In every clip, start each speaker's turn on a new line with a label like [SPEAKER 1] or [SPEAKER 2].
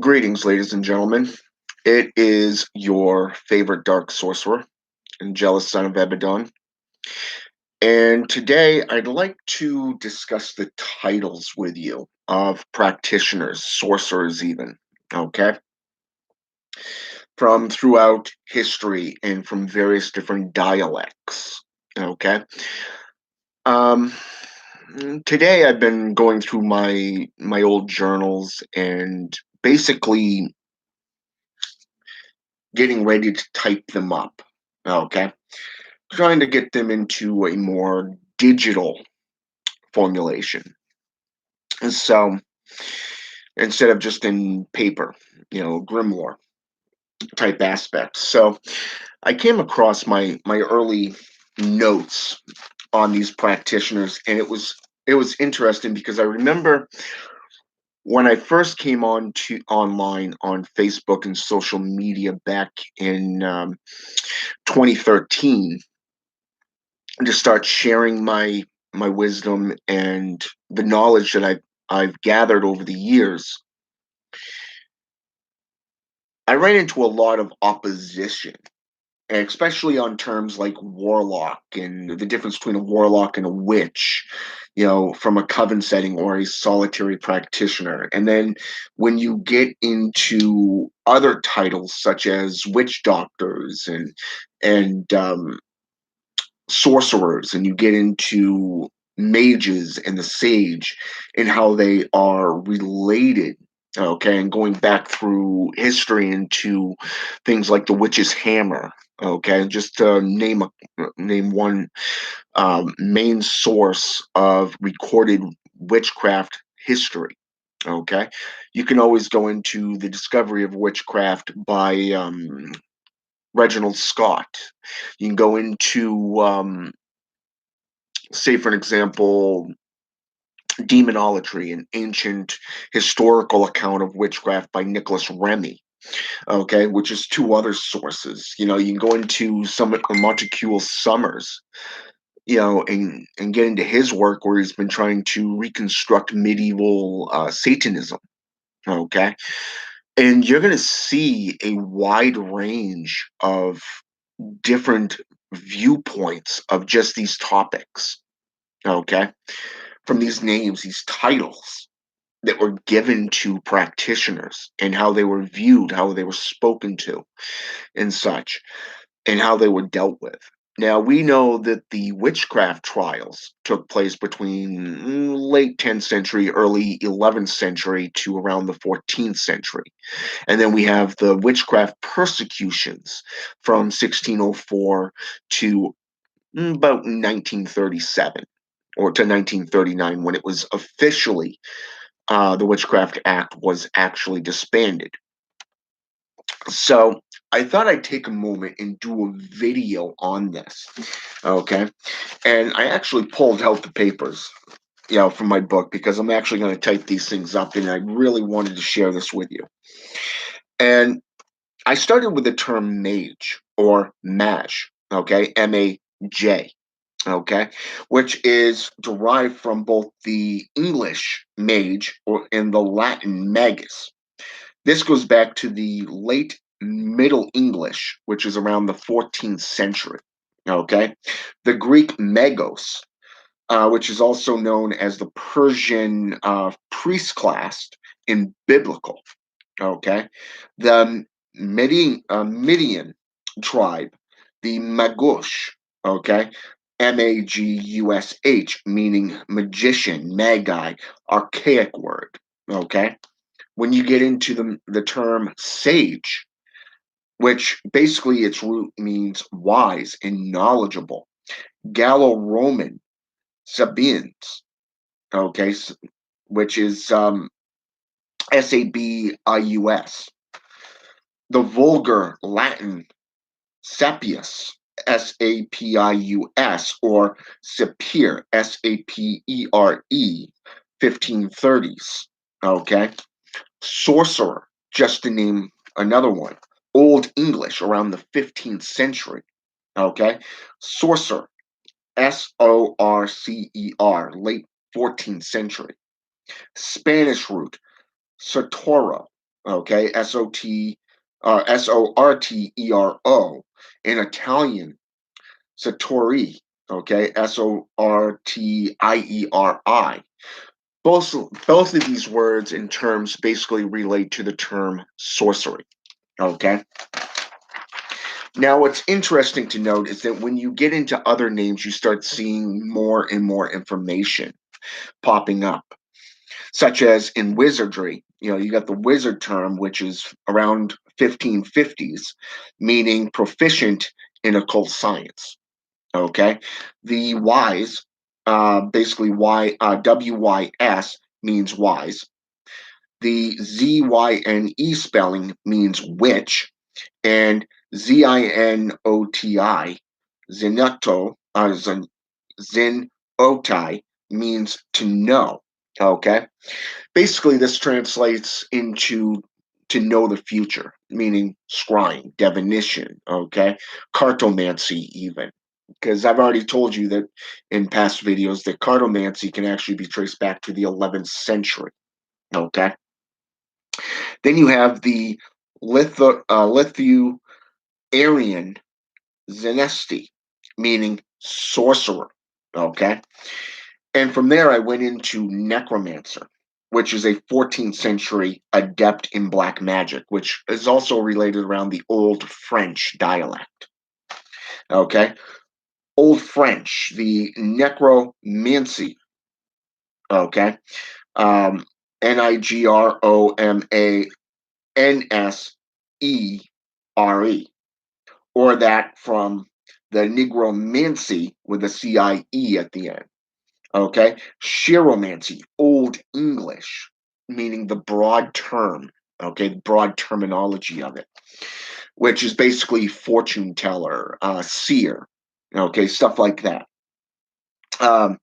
[SPEAKER 1] Greetings, ladies and gentlemen. It is your favorite dark sorcerer and jealous son of Ebadon. And today I'd like to discuss the titles with you of practitioners, sorcerers, even, okay, from throughout history and from various different dialects, okay. Um, Today I've been going through my old journals and basically getting ready to type them up, okay? Trying to get them into a more digital formulation. So instead of just in paper, grimoire type aspects. So I came across my early notes on these practitioners, and it was interesting because I remember when I first came on to online on Facebook and social media back in 2013 to start sharing my wisdom and the knowledge that I've gathered over the years. I ran into a lot of opposition, and especially on terms like warlock and the difference between a warlock and a witch, from a coven setting or a solitary practitioner. And then when you get into other titles such as witch doctors and sorcerers, and you get into mages and the sage and how they are related, okay, and going back through history into things like the witch's hammer, okay, just to name one main source of recorded witchcraft history. Okay, you can always go into the discovery of witchcraft by Reginald Scott. You can go into, say, for an example, demonolatry, an ancient historical account of witchcraft by Nicholas Remy. Okay, which is two other sources. You can go into some of Montecule Summers, and get into his work where he's been trying to reconstruct medieval Satanism. Okay, and you're going to see a wide range of different viewpoints of just these topics, okay, from these names, these titles that were given to practitioners and how they were viewed, how they were spoken to, and such, and how they were dealt with. Now, we know that the witchcraft trials took place between late 10th century, early 11th century to around the 14th century. And then we have the witchcraft persecutions from 1604 to about 1937 or to 1939 when it was officially the Witchcraft Act was actually disbanded. So I thought I'd take a moment and do a video on this. Okay. And I actually pulled out the papers, from my book because I'm actually going to type these things up and I really wanted to share this with you. And I started with the term mage or mage, okay, MAJ, okay, which is derived from both the English mage or in the Latin magus. This goes back to the late Middle English, which is around the 14th century, okay. The Greek magos, which is also known as the Persian priest class in biblical. Okay, the Midian tribe, the Magush. Okay, Magush, meaning magician, magi, archaic word. Okay, when you get into the term sage, which basically its root means wise and knowledgeable, Gallo-Roman Sabians. Okay, which is Sabius. The vulgar Latin sapius, Sapius, or sapere, Sapere, 1530s. Okay. Sorcerer, just to name another one. Old English, around the 15th century. Okay. Sorcerer. Sorcer, late 14th century. Spanish root, Sotorro, okay, Sortero. In Italian, Satori, okay, Sortieri. Both of these words and terms basically relate to the term sorcery, okay? Now, what's interesting to note is that when you get into other names, you start seeing more and more information popping up, such as in wizardry. You got the wizard term, which is around 1550s, meaning proficient in occult science. Okay, the wise, basically WYS means wise. The ZYNE spelling means witch, and ZINOTI, Zenoto, Zenotai means to know. Okay, basically this translates into to know the future, meaning scrying, divination, okay, cartomancy, even. Because I've already told you that in past videos that cartomancy can actually be traced back to the 11th century. Okay, then you have the Lithuanian Zenesti, meaning sorcerer. Okay, and from there I went into necromancer, which is a 14th century adept in black magic, which is also related around the Old French dialect. Okay, Old French, the necromancy. Okay, um, Nigromansere, or that from the nigromancy with a CIE at the end. Okay, chiromancy, Old English, meaning the broad term. Okay, broad terminology of it, which is basically fortune teller, seer. Okay, stuff like that. Um,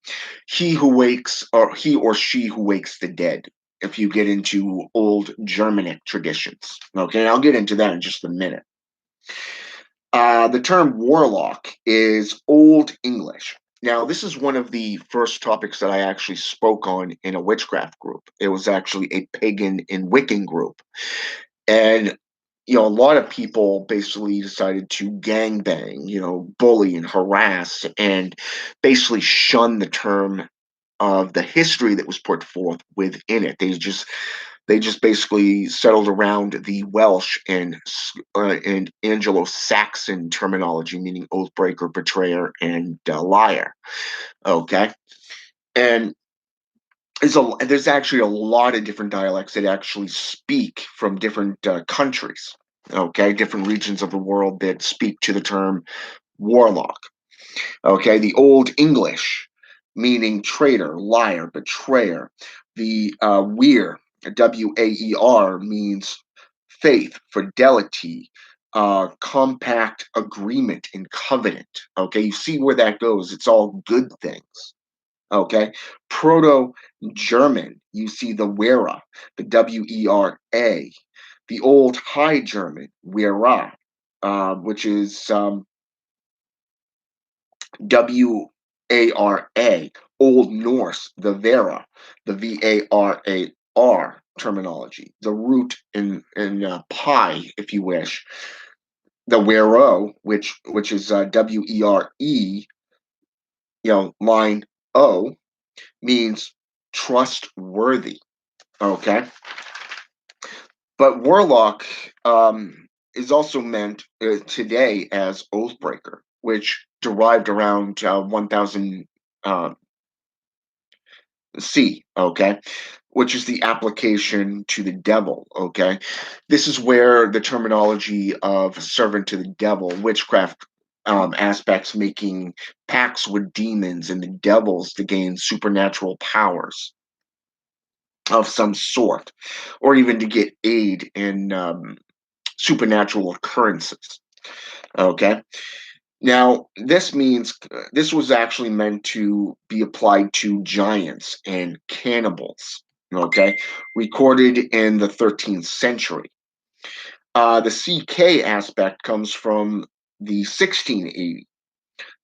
[SPEAKER 1] he who wakes, or he or she who wakes the dead. If you get into old Germanic traditions, okay, and I'll get into that in just a minute. The term warlock is Old English. Now, this is one of the first topics that I actually spoke on in a witchcraft group. It was actually a pagan and Wiccan group. And, a lot of people basically decided to gangbang, bully and harass and basically shun the term of the history that was put forth within it. They just basically settled around the Welsh and Anglo-Saxon terminology, meaning oathbreaker, betrayer, and liar. Okay, and there's actually a lot of different dialects that actually speak from different countries. Okay, different regions of the world that speak to the term warlock. Okay, the Old English, meaning traitor, liar, betrayer. The weir, WAER, means faith, fidelity, compact agreement, and covenant. Okay, you see where that goes. It's all good things. Okay, Proto German, you see the Wera, the WERA. The Old High German, Wera, which is WARA, Old Norse, the Vera, the VARAR terminology, the root in pi, if you wish, the Wero, which is WERE, line O, means trustworthy. Okay, but warlock is also meant today as oathbreaker, which derived around 1000 C, okay, which is the application to the devil, okay. This is where the terminology of servant to the devil, witchcraft aspects, making pacts with demons and the devils to gain supernatural powers of some sort, or even to get aid in supernatural occurrences, okay. Now, this was actually meant to be applied to giants and cannibals, okay, recorded in the 13th century. The CK aspect comes from the 1680.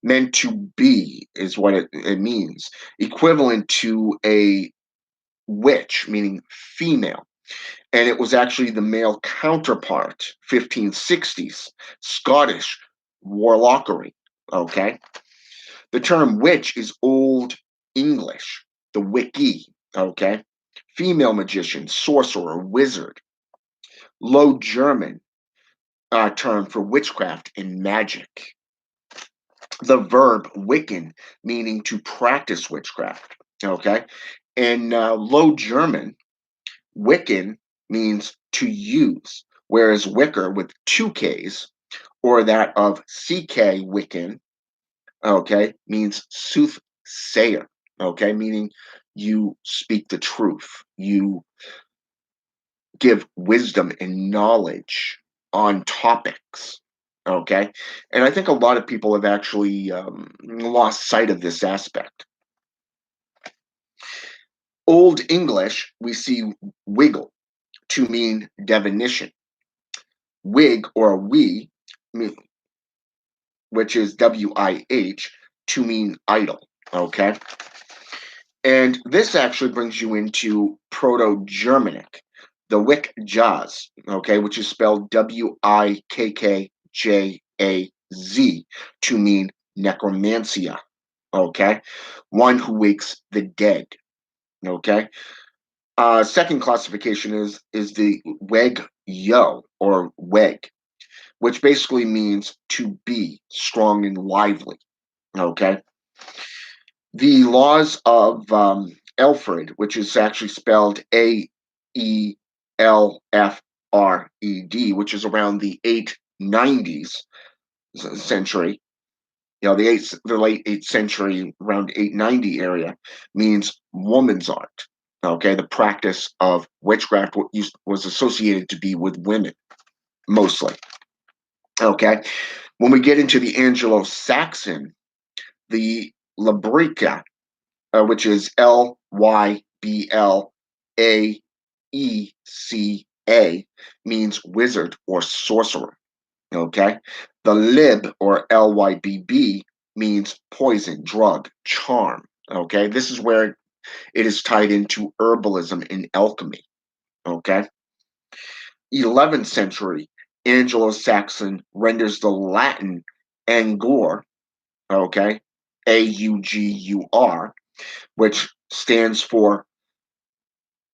[SPEAKER 1] meant to be is what it means, equivalent to a witch, meaning female. And it was actually the male counterpart, 1560s, Scottish warlockery. Okay. The term witch is Old English, the wiki. Okay. Female magician, sorcerer, wizard. Low German term for witchcraft and magic. The verb Wiccan, meaning to practice witchcraft. Okay. In Low German, Wiccan means to use, whereas Wicker with two Ks, or that of CK Wiccan, okay, means soothsayer, okay, meaning you speak the truth, you give wisdom and knowledge on topics, okay. And I think a lot of people have actually lost sight of this aspect. Old English, we see wiggle to mean divination. Wig or we, which is WIH, to mean idol. Okay. And this actually brings you into Proto Germanic, the Wick Jaz, okay, which is spelled WIKKJAZ, to mean necromancia. Okay. One who wakes the dead. Okay. Second classification is the Weg Yo or Weg, which basically means to be strong and lively. Okay. The laws of Alfred, which is actually spelled AELFRED, which is around the 890s century, the late 8th century, around 890 area, means woman's art. Okay, the practice of witchcraft was associated to be with women mostly. Okay, when we get into the Anglo-Saxon, the Labrica, which is LYBLAECA, means wizard or sorcerer. Okay, the Lib or LYBB means poison, drug, charm. Okay, this is where it is tied into herbalism and alchemy. Okay, 11th century Anglo-Saxon renders the Latin Angur, okay, AUGUR, which stands for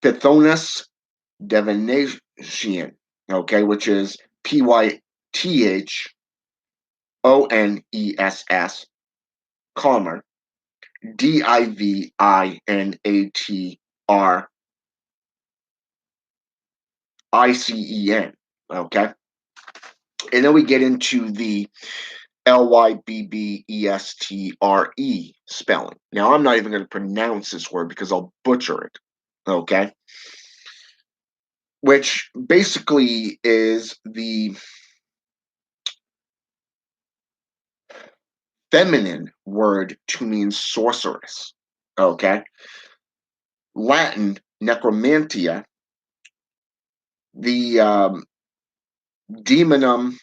[SPEAKER 1] Pythonus divination, okay, which is PYTHONESS, comma, DIVINATRICEN, okay. And then we get into the LYBBESTRE spelling. Now, I'm not even going to pronounce this word because I'll butcher it, okay? Which basically is the feminine word to mean sorceress, okay? Latin, necromantia, the demonum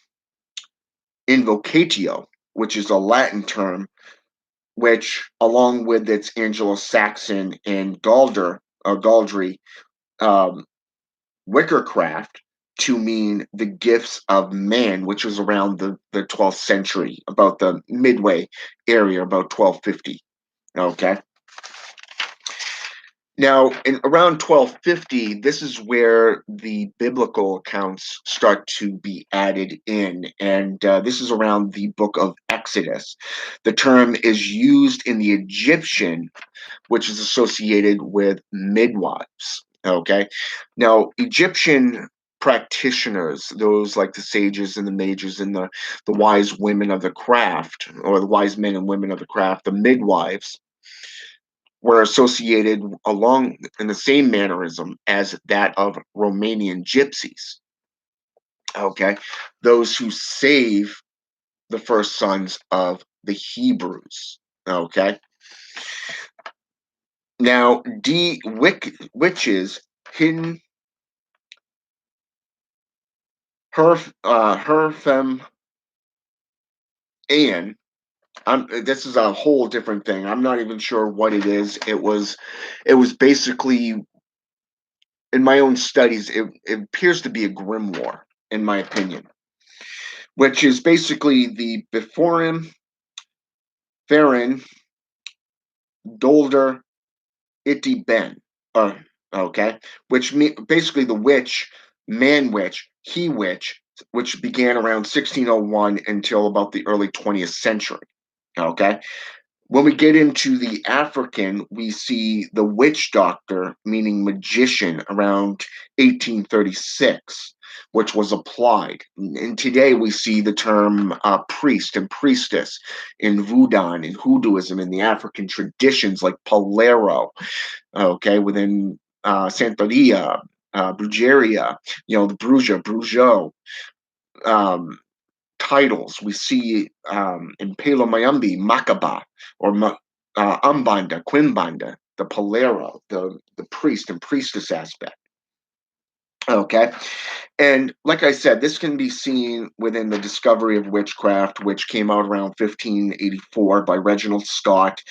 [SPEAKER 1] invocatio, which is a Latin term, which, along with its Anglo-Saxon and Galdry, um, wickercraft, to mean the gifts of man, which was around the 12th century, about the midway area, about 1250. Okay. Now, in around 1250, this is where the biblical accounts start to be added in, and this is around the book of Exodus. The term is used in the Egyptian, which is associated with midwives. Okay, now Egyptian practitioners, those like the sages and the mages and the wise women of the craft, or the wise men and women of the craft, the midwives, were associated along in the same mannerism as that of Romanian gypsies. Okay, those who save the first sons of the Hebrews. Okay, now witches hidden her fem and This is a whole different thing. I'm not even sure what it is. It was basically, in my own studies, it appears to be a grimoire, in my opinion, which is basically the Bephorum, Farron, Dolder, Iti Ben. Uh, okay, basically the witch, man witch, he witch, which began around 1601 until about the early 20th century. Okay, when we get into the African, we see the witch doctor, meaning magician, around 1836, which was applied. And today we see the term priest and priestess in Voodoo and Hoodooism in the African traditions like Palero, okay, within Santeria, Brujeria, the Brujo, um, titles. We see in Palo Mayumbi, Makaba, or Umbanda, Quimbanda, the Palero, the priest and priestess aspect. Okay. And like I said, this can be seen within the discovery of witchcraft, which came out around 1584 by Reginald Scott.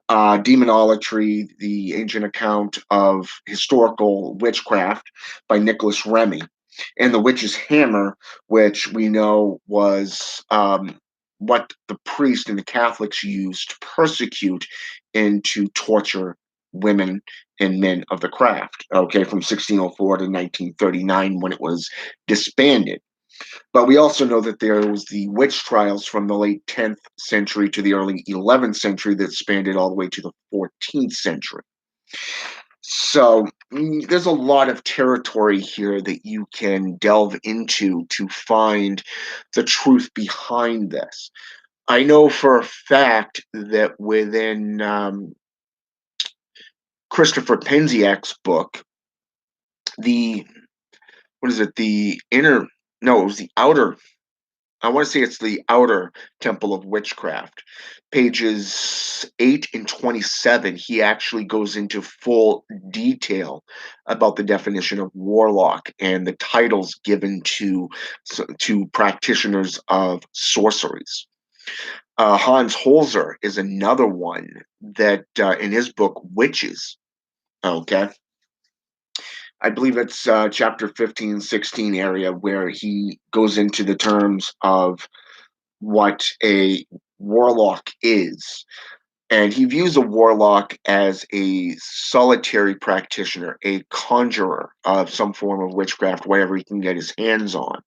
[SPEAKER 1] Demonolatry, the ancient account of historical witchcraft by Nicholas Remy, and the witch's hammer, which we know was what the priest and the Catholics used to persecute and to torture women and men of the craft, okay, from 1604 to 1939 when it was disbanded. But we also know that there was the witch trials from the late 10th century to the early 11th century that spanned it all the way to the 14th century. So there's a lot of territory here that you can delve into to find the truth behind this. I know for a fact that within Christopher Penziak's book, the what is it? The inner, no, it was the outer. I want to say it's the outer temple of witchcraft. Pages 8 and 27, he actually goes into full detail about the definition of warlock and the titles given to practitioners of sorceries. Hans Holzer is another one that in his book Witches, okay, I believe it's chapter 15, 16 area where he goes into the terms of what a warlock is. And he views a warlock as a solitary practitioner, a conjurer of some form of witchcraft, wherever he can get his hands on.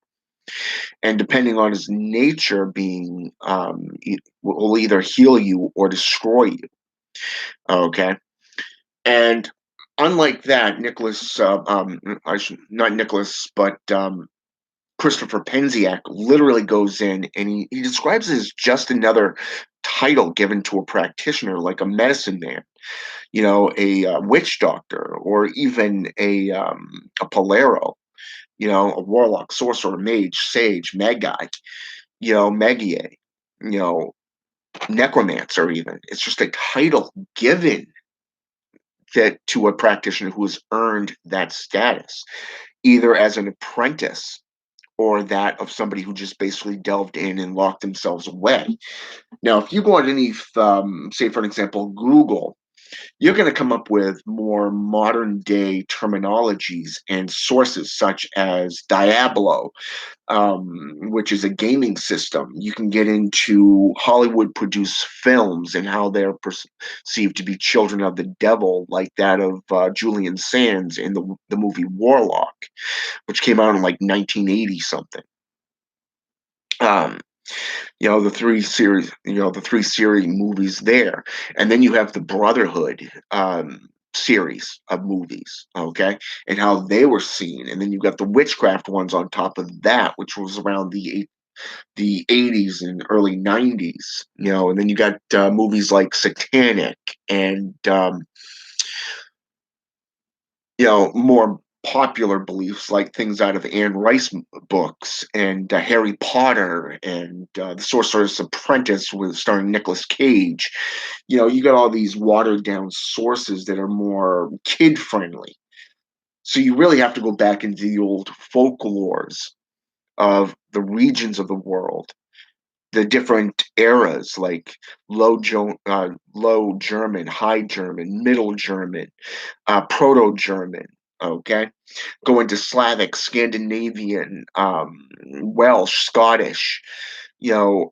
[SPEAKER 1] And depending on his nature, being will either heal you or destroy you. Okay, and unlike that, not Nicholas, but Christopher Penziak literally goes in and he describes it as just another title given to a practitioner, like a medicine man, a witch doctor, or even a Polero, a warlock, sorcerer, mage, sage, magi, Magier, you know, necromancer, even. It's just a title given that to a practitioner who has earned that status, either as an apprentice or that of somebody who just basically delved in and locked themselves away. Now, if you go underneath, say, for example, Google, you're going to come up with more modern day terminologies and sources such as Diablo, which is a gaming system. You can get into Hollywood produced films and how they're perceived to be children of the devil, like that of Julian Sands in the movie Warlock, which came out in like 1980 something. Um, the three series movies there, and then you have the Brotherhood series of movies, okay, and how they were seen, and then you got the witchcraft ones on top of that, which was around the 80s and early 90s, and then you got movies like Satanic and more popular beliefs like things out of Anne Rice books and Harry Potter and The Sorcerer's Apprentice with starring Nicolas Cage. You got all these watered down sources that are more kid friendly. So you really have to go back into the old folklores of the regions of the world the different eras like Low German, High German, Middle German, Proto German. Okay, go into Slavic, Scandinavian, Welsh, Scottish,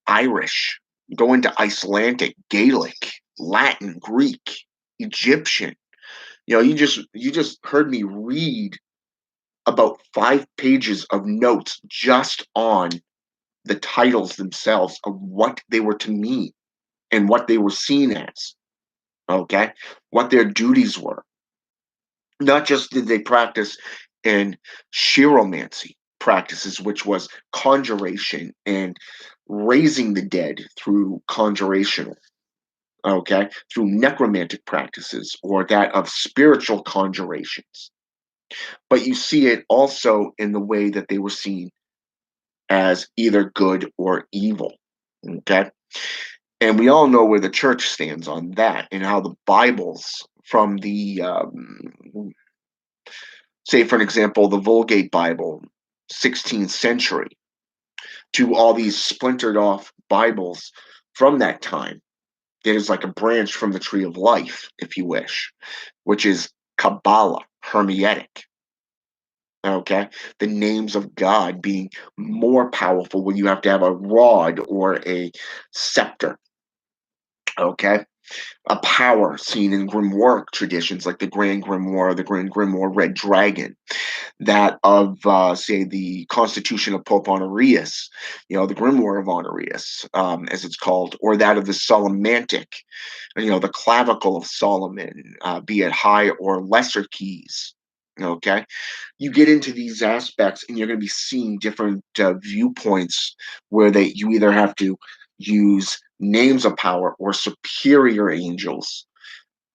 [SPEAKER 1] Irish. Go into Icelandic, Gaelic, Latin, Greek, Egyptian. You just heard me read about 5 pages of notes just on the titles themselves of what they were to mean and what they were seen as, okay? What their duties were. Not just did they practice in chiromancy practices, which was conjuration and raising the dead through conjuration, okay, through necromantic practices or that of spiritual conjurations. But you see it also in the way that they were seen as either good or evil, okay? And we all know where the church stands on that and how the Bibles from the, say, for an example, the Vulgate Bible, 16th century, to all these splintered off Bibles from that time. There's like a branch from the tree of life, if you wish, which is Kabbalah, Hermetic. Okay, the names of God being more powerful when you have to have a rod or a scepter. Okay, a power seen in grimoire traditions like the Grand Grimoire, the Grand Grimoire Red Dragon, that of, say, the Constitution of Pope Honorius, the Grimoire of Honorius, as it's called, or that of the Solomantic, the Clavicle of Solomon, be it high or lesser keys. Okay, you get into these aspects, and you're going to be seeing different viewpoints where you either have to use names of power or superior angels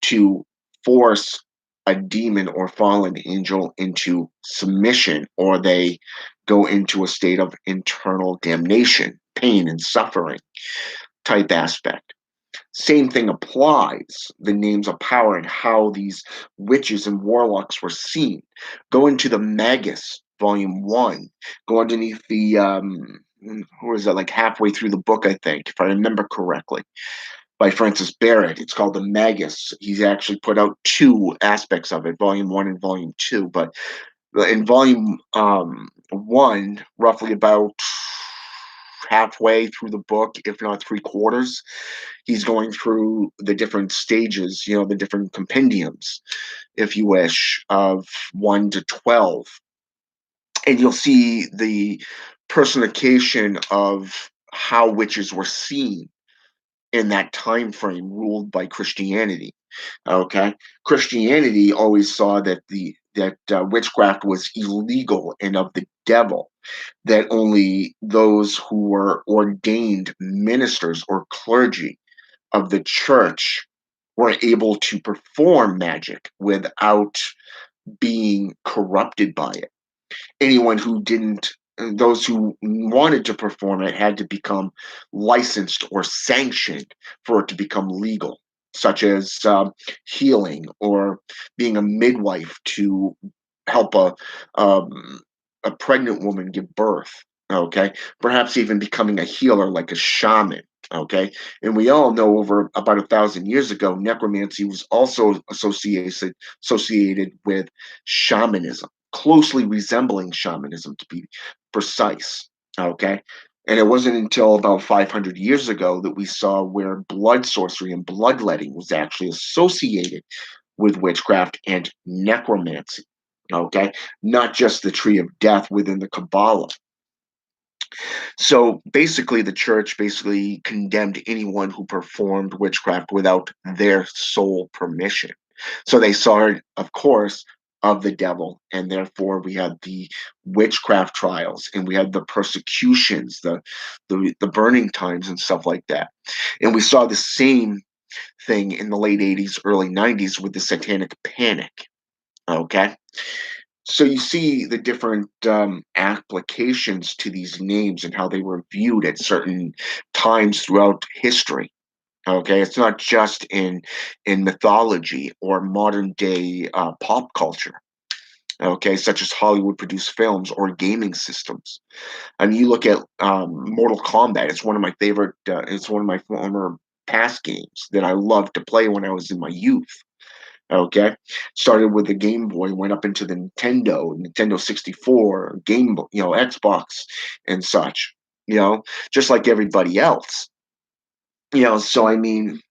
[SPEAKER 1] to force a demon or fallen angel into submission, or they go into a state of internal damnation, pain, and suffering type aspect. Same thing applies, the names of power and how these witches and warlocks were seen. Go into the Magus, Volume 1. Go underneath the, who is that, like halfway through the book, I think, if I remember correctly, by Francis Barrett. It's called the Magus. He's actually put out two aspects of it, Volume 1 and Volume 2. But in Volume 1, roughly about halfway through the book, if not three-quarters, he's going through the different stages, the different compendiums, if you wish, of 1 to 12. And you'll see the personification of how witches were seen in that time frame ruled by Christianity. Okay, Christianity always saw that witchcraft was illegal and of the devil. That only those who were ordained ministers or clergy of the church were able to perform magic without being corrupted by it. Anyone who didn't, those who wanted to perform it had to become licensed or sanctioned for it to become legal, such as healing or being a midwife to help a pregnant woman give birth. Okay, perhaps even becoming a healer like a shaman. Okay, and we all know over about 1,000 years ago, necromancy was also associated with shamanism, closely resembling shamanism to be precise. Okay. And it wasn't until about 500 years ago that we saw where blood sorcery and bloodletting was actually associated with witchcraft and necromancy. Okay. Not just the tree of death within the Kabbalah. So basically, the church basically condemned anyone who performed witchcraft without their sole permission. So they saw it, of course, of the devil, and therefore we had the witchcraft trials, and we had the persecutions, the burning times, and stuff like that. And we saw the same thing in the late '80s, early '90s with the Satanic Panic. Okay, so you see the different applications to these names and how they were viewed at certain times throughout history. Okay, it's not just in mythology or modern day pop culture. okay, such as Hollywood-produced films or gaming systems. I mean, you look at Mortal Kombat. It's one of my favorite. It's one of my former past games that I loved to play when I was in my youth. Okay, started with the Game Boy, went up into the Nintendo 64, Xbox, and such. Just like everybody else. So I mean,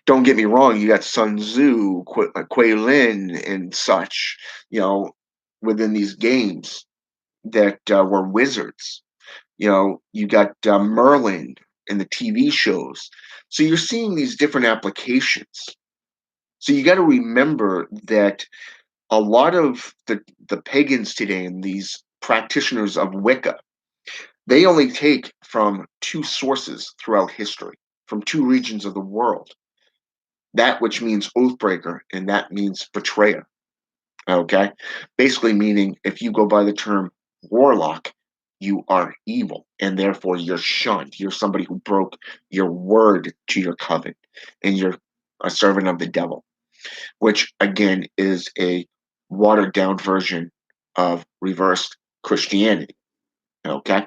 [SPEAKER 1] don't get me wrong. You got Sun Tzu, Kuei Lin, and such. You know, within these games that were wizards. You got Merlin in the TV shows. So you're seeing these different applications. So you got to remember that a lot of the pagans today and these practitioners of Wicca, they only take from two sources throughout history, from two regions of the world. That which means oathbreaker and that means betrayer. Okay? Basically meaning if you go by the term warlock, you are evil and therefore you're shunned. You're somebody who broke your word to your covenant and you're a servant of the devil, which again is a watered down version of reversed Christianity. Okay?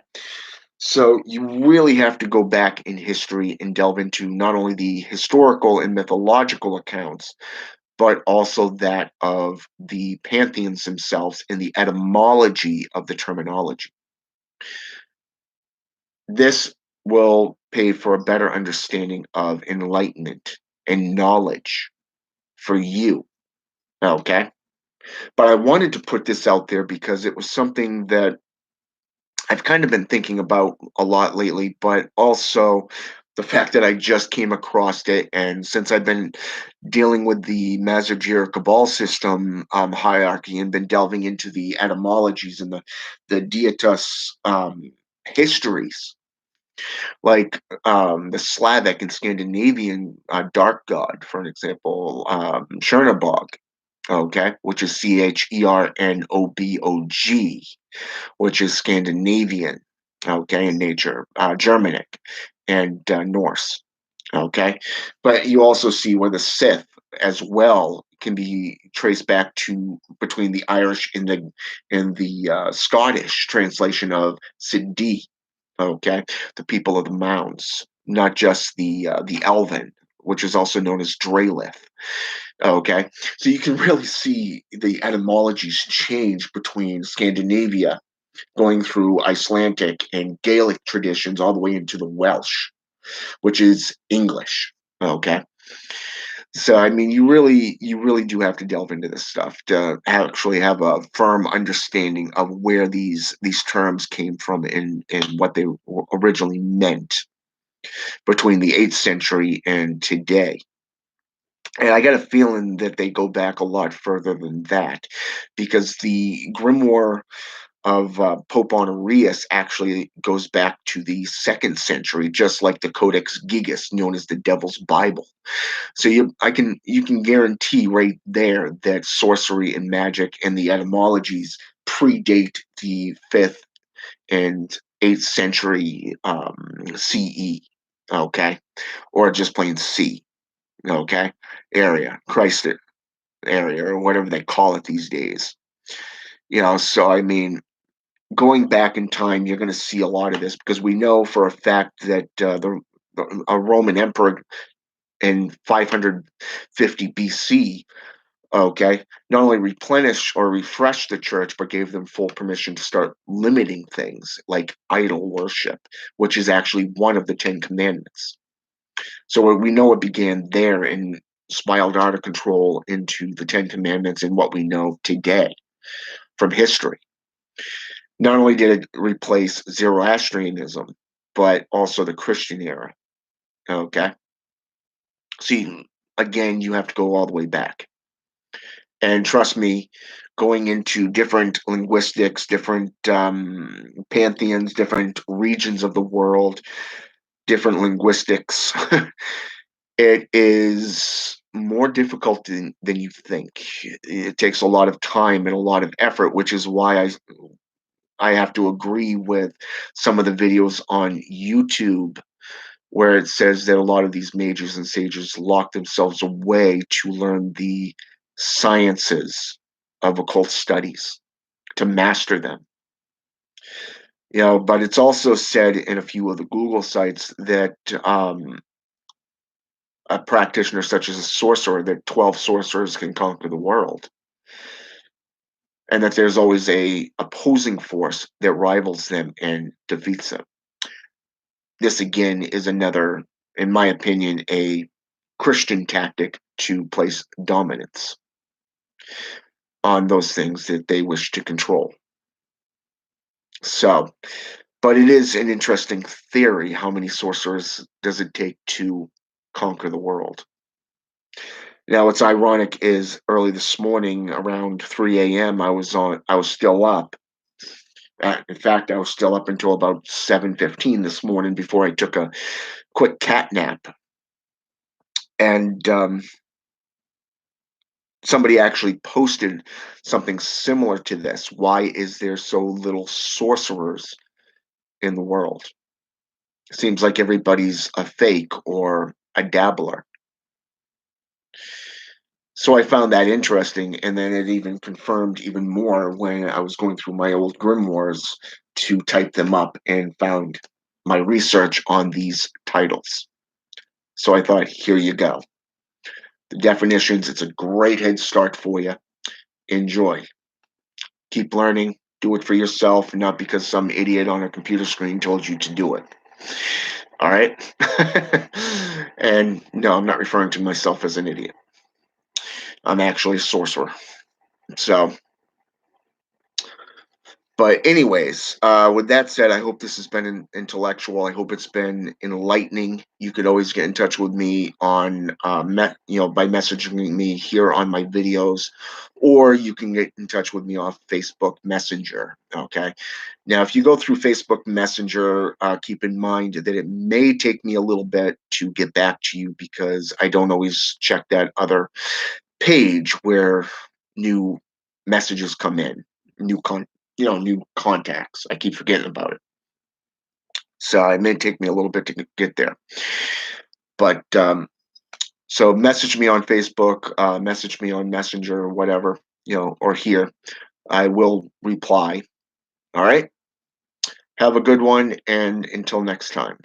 [SPEAKER 1] So you really have to go back in history and delve into not only the historical and mythological accounts, but also that of the pantheons themselves and the etymology of the terminology. This will pay for a better understanding of enlightenment and knowledge for you. Okay. But I wanted to put this out there because it was something that I've kind of been thinking about a lot lately, but also the fact that I just came across it. And since I've been dealing with the Mazargir Cabal system hierarchy and been delving into the etymologies and the Dietas histories, like the Slavic and Scandinavian dark god, for an example, Chernobog, okay, which is Chernobog, which is Scandinavian, okay, in nature, Germanic, and Norse, okay. But you also see where the Sith as well can be traced back to between the Irish and the Scottish translation of Sidi, okay, the people of the mounds, not just the Elven, which is also known as Drelith. Okay, so you can really see the etymologies change between Scandinavia going through Icelandic and Gaelic traditions all the way into the Welsh, which is English. Okay. So I mean you really do have to delve into this stuff to actually have a firm understanding of where these terms came from and what they originally meant between the 8th century and today. And I got a feeling that they go back a lot further than that because the grimoire of Pope Honorius actually goes back to the 2nd century, just like the Codex Gigas, known as the Devil's Bible. So you can guarantee right there that sorcery and magic and the etymologies predate the 5th and 8th century CE, okay, or just plain C, okay, area, Christ area, or whatever they call it these days. So I mean, going back in time, you're going to see a lot of this because we know for a fact that a Roman emperor in 550 BC, okay, not only replenished or refreshed the church, but gave them full permission to start limiting things like idol worship, which is actually one of the Ten Commandments. So we know it began there and spiraled out of control into the Ten Commandments and what we know today from history. Not only did it replace Zoroastrianism, but also the Christian era. Okay. See, again, you have to go all the way back. And trust me, going into different linguistics, different pantheons, different regions of the world, different linguistics, it is more difficult than you think. It takes a lot of time and a lot of effort, which is why I have to agree with some of the videos on YouTube where it says that a lot of these mages and sages lock themselves away to learn the sciences of occult studies to master them. But it's also said in a few of the Google sites that a practitioner such as a sorcerer, that 12 sorcerers can conquer the world, and that there's always a opposing force that rivals them and defeats them. This again is another, in my opinion, a Christian tactic to place dominance on those things that they wish to control. So, but it is an interesting theory. How many sorcerers does it take to conquer the world? Now, what's ironic is early this morning around 3 a.m. I was still up. In fact, I was still up until about 7:15 this morning before I took a quick cat nap. And somebody actually posted something similar to this. Why is there so little sorcerers in the world? Seems like everybody's a fake or a dabbler. So I found that interesting, and then it even confirmed even more when I was going through my old grimoires to type them up and found my research on these titles. So I thought, here you go. The definitions, it's a great head start for you. Enjoy. Keep learning. Do it for yourself, not because some idiot on a computer screen told you to do it. All right? And no, I'm not referring to myself as an idiot. I'm actually a sorcerer. So, but anyways, with that said, I hope this has been intellectual. I hope it's been enlightening. You could always get in touch with me on, by messaging me here on my videos, or you can get in touch with me off Facebook Messenger. Okay. Now, if you go through Facebook Messenger, keep in mind that it may take me a little bit to get back to you because I don't always check that other page where new messages come in, new contacts. I keep forgetting about it. So it may take me a little bit to get there. But so message me on Facebook, message me on Messenger or whatever, or here. I will reply. All right. Have a good one. And until next time.